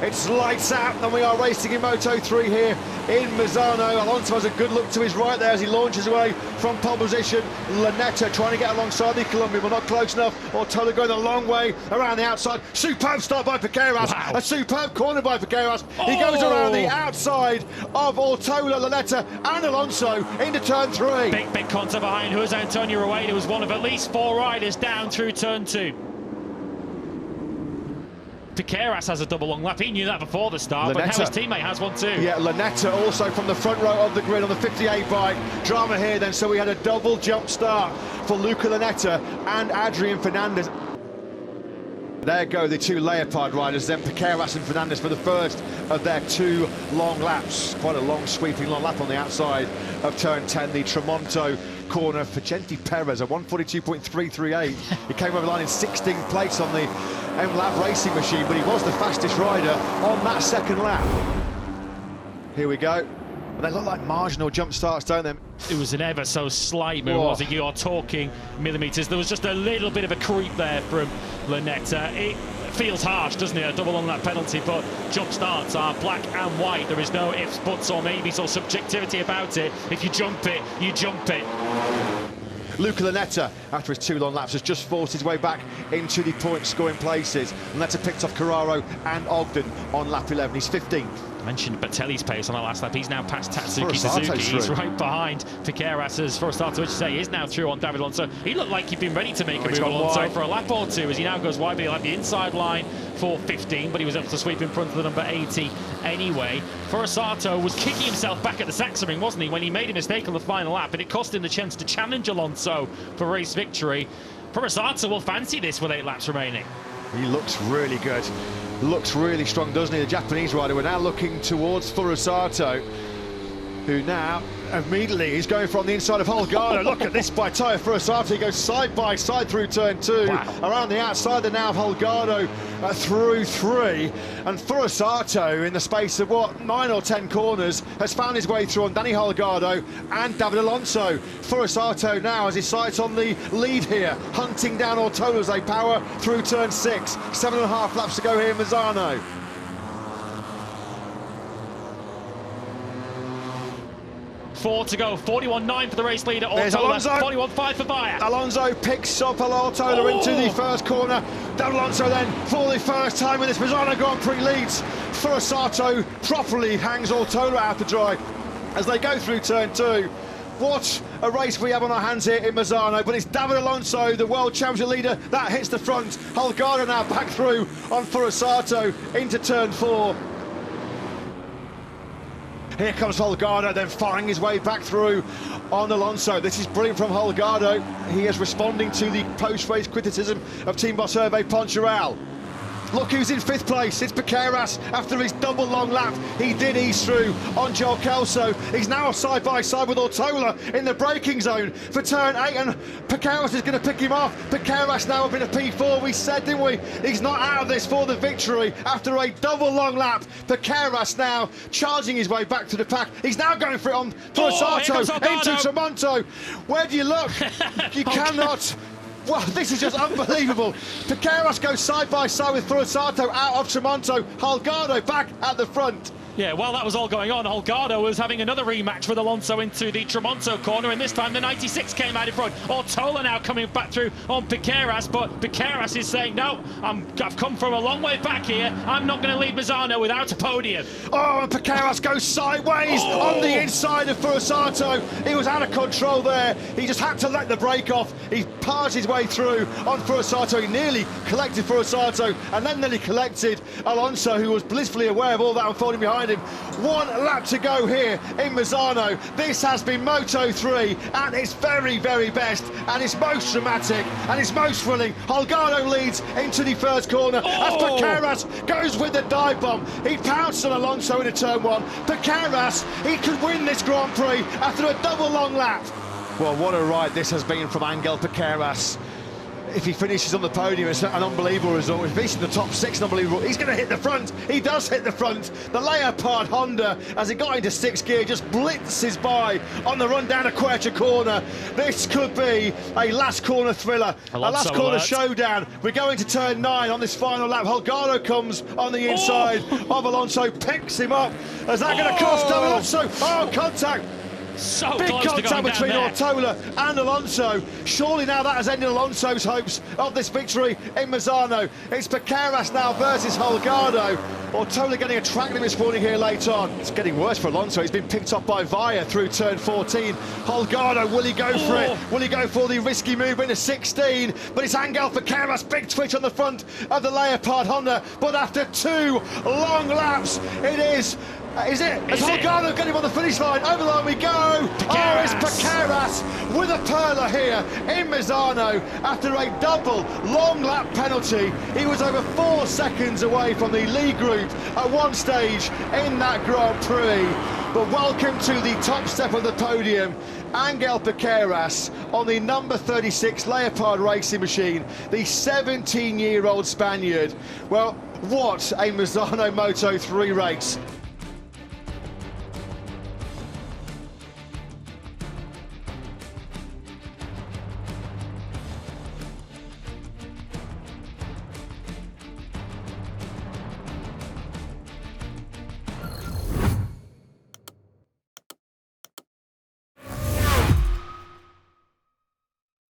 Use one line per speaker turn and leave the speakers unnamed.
It's lights out, and we are racing in Moto3 here in Misano. Alonso has a good look to his right there as he launches away from pole position. Lanetta trying to get alongside the Colombian, but not close enough. Ortola going a long way around the outside. Superb start by Piqueras.
Wow.
A superb corner by Piqueras. He goes around the outside of Ortola, Lanetta and Alonso into turn 3.
Big contact behind Jose Antonio Rueda, who was one of at least 4 riders down through turn 2. Piqueras has a double long lap. He knew that before the start, but now his teammate has one too.
Yeah, Lanetta also from the front row of the grid on the 58 bike. Drama here then, so we had a double jump start for Luca Lanetta and Adrian Fernandez. There go the 2 Leopard riders, then Piqueras and Fernandez for the first of their 2 long laps. Quite a long, sweeping long lap on the outside of turn 10, the Tramonto corner for Genti Perez, a 142.338. He came over the line in 16th place on the M-Lab racing machine, but he was the fastest rider on that second lap. Here we go. They look like marginal jump starts, don't they?
It was an ever so slight move, wasn't it? You're talking millimetres. There was just a little bit of a creep there from Lanetta. It feels harsh, doesn't it? A double on that penalty, but jump starts are black and white. There is no ifs, buts or maybes or subjectivity about it. If you jump it, you jump it.
Luca Lanetta, after his 2 long laps, has just forced his way back into the point-scoring places. Lanetta picked off Carraro and Ogden on lap 11. He's 15th.
I mentioned Batelli's pace on our last lap. He's now past Tatsuki Suzuki. He's right behind Piqueras as Forestato, which say is now through on David Alonso. He looked like he'd been ready to make a move, Alonso, for a lap or two as he now goes wide, but he'll have the inside line for 15, but he was able to sweep in front of the number 80 anyway. Forestato was kicking himself back at the Sachsenring, wasn't he, when he made a mistake on the final lap, and it cost him the chance to challenge Alonso for race victory. Forestato will fancy this with 8 laps remaining.
He looks really good. Looks really strong, doesn't he? The Japanese rider. We're now looking towards Forestato, who now immediately is going from the inside of Holgado. Look at this by Tayo Forestato. He goes side by side through turn 2. Wow. Around the outside now of Holgado through 3. And Forestato, in the space of, 9 or 10 corners, has found his way through on Danny Holgado and David Alonso. Forestato now has his sights on the lead here, hunting down Ortola as they power through turn 6. 7.5 laps to go here in Misano.
Four to go, 41.9 for the race leader,
Ortola,
41.5 for Bayer.
Alonso picks up Ortola into the first corner. David Alonso then, for the first time in this Misano Grand Prix, leads. Forestato properly hangs Ortola out to dry as they go through turn 2. What a race we have on our hands here in Misano, but it's David Alonso, the world championship leader, that hits the front. Holgado now back through on Forestato into turn 4. Here comes Holgado, then firing his way back through on Alonso. This is brilliant from Holgado. He is responding to the post-race criticism of team boss Hervé Poncharal. Look who's in 5th place. It's Piqueras after his double long lap. He did ease through on Joel Kelso. He's now side by side with Ortola in the braking zone for turn 8, and Piqueras is going to pick him off. Piqueras now up in a P4. We said, didn't we? He's not out of this for the victory after a double long lap. Piqueras now charging his way back to the pack. He's now going for it on Forestato into Tramonto. Where do you look? You cannot. Well, this is just unbelievable. Piqueras goes side by side with Forestato out of Tramonto. Holgado back at the front.
Yeah, while that was all going on, Holgado was having another rematch with Alonso into the Tramonto corner, and this time the 96 came out in front. Ortola now coming back through on Piqueras, but Piqueras is saying, no, I've come from a long way back here. I'm not going to leave Misano without a podium.
Oh, and Piqueras goes sideways on the inside of Forestato. He was out of control there. He just had to let the brake off. He parged his way through on Forestato. He nearly collected Forestato, and then nearly collected Alonso, who was blissfully aware of all that unfolding behind him. 1 lap to go here in Misano. This has been Moto3 at its very, very best, and it's most dramatic and it's most thrilling. Holgado leads into the first corner as Piqueras goes with the dive bomb. He pounced on Alonso into turn 1. Piqueras, he could win this Grand Prix after a double long lap. Well, what a ride this has been from Angel Piqueras. if he finishes on the podium, it's an unbelievable result. If he finishes in the top 6, unbelievable. He's going to hit the front. He does hit the front. The Leopard Honda, as he got into 6th gear, just blitzes by on the run down a Quercia corner. This could be a last corner thriller, a last corner showdown. We're going to turn 9 on this final lap. Holgado comes on the inside of Alonso, picks him up. Is that going to cost Alonso? Oh, contact.
So
big
close
contact between Ortola and Alonso. Surely now that has ended Alonso's hopes of this victory in Misano. It's Piqueras now versus Holgado. Ortola getting a track limit warning here late on. It's getting worse for Alonso. He's been picked up by Vaya through turn 14. Holgado, will he go for it? Will he go for the risky move into 16? But it's Angel Piqueras, big twitch on the front of the Leopard Honda. But after 2 long laps, it is. Is it? Has Holgado got him on the finish line? Over the line we go. Oh, it's Piqueras with a perler here in Misano after a double long lap penalty. He was over 4 seconds away from the lead group at one stage in that Grand Prix. But welcome to the top step of the podium. Angel Piqueras on the number 36 Leopard racing machine, the 17-year-old Spaniard. Well, what a Misano Moto3 race.